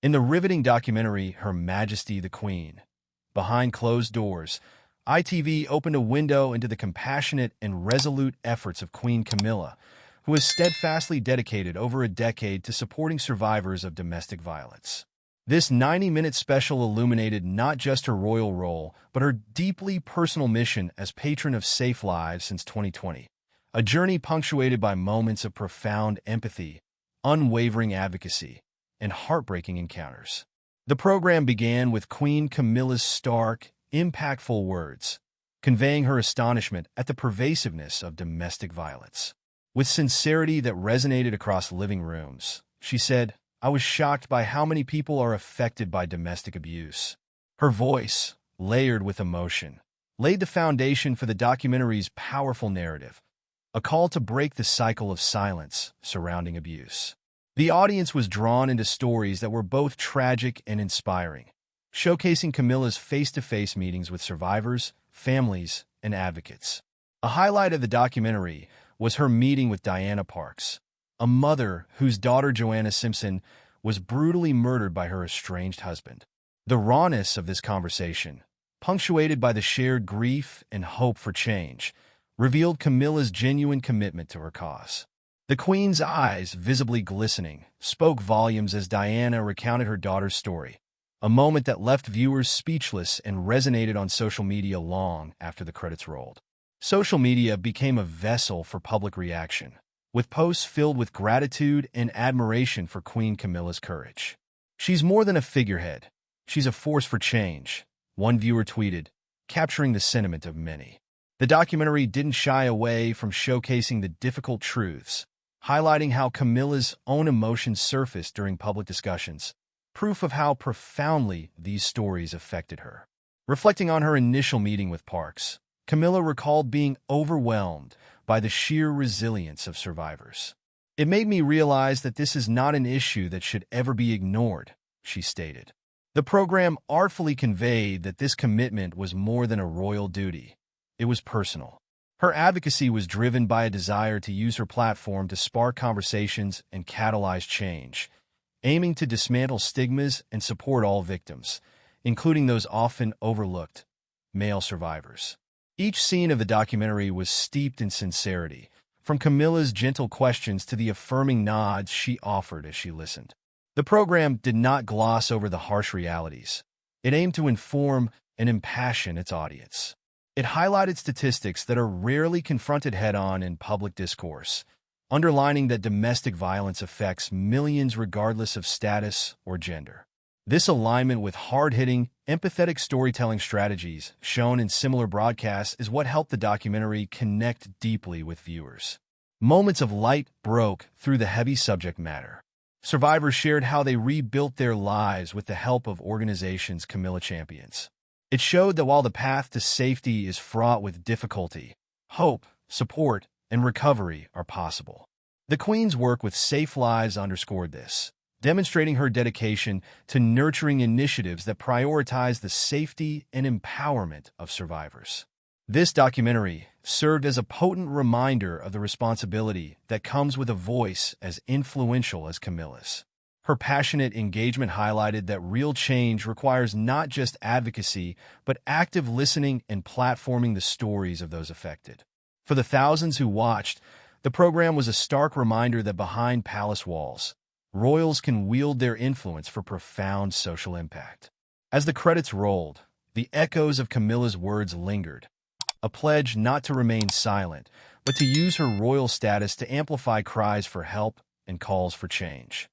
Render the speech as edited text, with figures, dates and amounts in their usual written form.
In the riveting documentary Her Majesty the Queen, behind closed doors, ITV opened a window into the compassionate and resolute efforts of Queen Camilla, who has steadfastly dedicated over a decade to supporting survivors of domestic violence. This 90-minute special illuminated not just her royal role, but her deeply personal mission as patron of SafeLives since 2020, a journey punctuated by moments of profound empathy, unwavering advocacy, and heartbreaking encounters. The program began with Queen Camilla's stark, impactful words, conveying her astonishment at the pervasiveness of domestic violence. With sincerity that resonated across living rooms, she said, "I was shocked by how many people are affected by domestic abuse." Her voice, layered with emotion, laid the foundation for the documentary's powerful narrative, a call to break the cycle of silence surrounding abuse. The audience was drawn into stories that were both tragic and inspiring, showcasing Camilla's face-to-face meetings with survivors, families, and advocates. A highlight of the documentary was her meeting with Diana Parks, a mother whose daughter Joanna Simpson was brutally murdered by her estranged husband. The rawness of this conversation, punctuated by the shared grief and hope for change, revealed Camilla's genuine commitment to her cause. The Queen's eyes, visibly glistening, spoke volumes as Diana recounted her daughter's story, a moment that left viewers speechless and resonated on social media long after the credits rolled. Social media became a vessel for public reaction, with posts filled with gratitude and admiration for Queen Camilla's courage. "She's more than a figurehead. She's a force for change," one viewer tweeted, capturing the sentiment of many. The documentary didn't shy away from showcasing the difficult truths, highlighting how Camilla's own emotions surfaced during public discussions, proof of how profoundly these stories affected her. Reflecting on her initial meeting with Parks, Camilla recalled being overwhelmed by the sheer resilience of survivors. "It made me realize that this is not an issue that should ever be ignored," she stated. The program artfully conveyed that this commitment was more than a royal duty. It was personal. Her advocacy was driven by a desire to use her platform to spark conversations and catalyze change, aiming to dismantle stigmas and support all victims, including those often overlooked, male survivors. Each scene of the documentary was steeped in sincerity, from Camilla's gentle questions to the affirming nods she offered as she listened. The program did not gloss over the harsh realities. It aimed to inform and impassion its audience. It highlighted statistics that are rarely confronted head-on in public discourse, underlining that domestic violence affects millions regardless of status or gender. This alignment with hard-hitting, empathetic storytelling strategies shown in similar broadcasts is what helped the documentary connect deeply with viewers. Moments of light broke through the heavy subject matter. Survivors shared how they rebuilt their lives with the help of organizations Camilla champions. It showed that while the path to safety is fraught with difficulty, hope, support, and recovery are possible. The Queen's work with SafeLives underscored this, demonstrating her dedication to nurturing initiatives that prioritize the safety and empowerment of survivors. This documentary served as a potent reminder of the responsibility that comes with a voice as influential as Camilla's. Her passionate engagement highlighted that real change requires not just advocacy, but active listening and platforming the stories of those affected. For the thousands who watched, the program was a stark reminder that behind palace walls, royals can wield their influence for profound social impact. As the credits rolled, the echoes of Camilla's words lingered, a pledge not to remain silent, but to use her royal status to amplify cries for help and calls for change.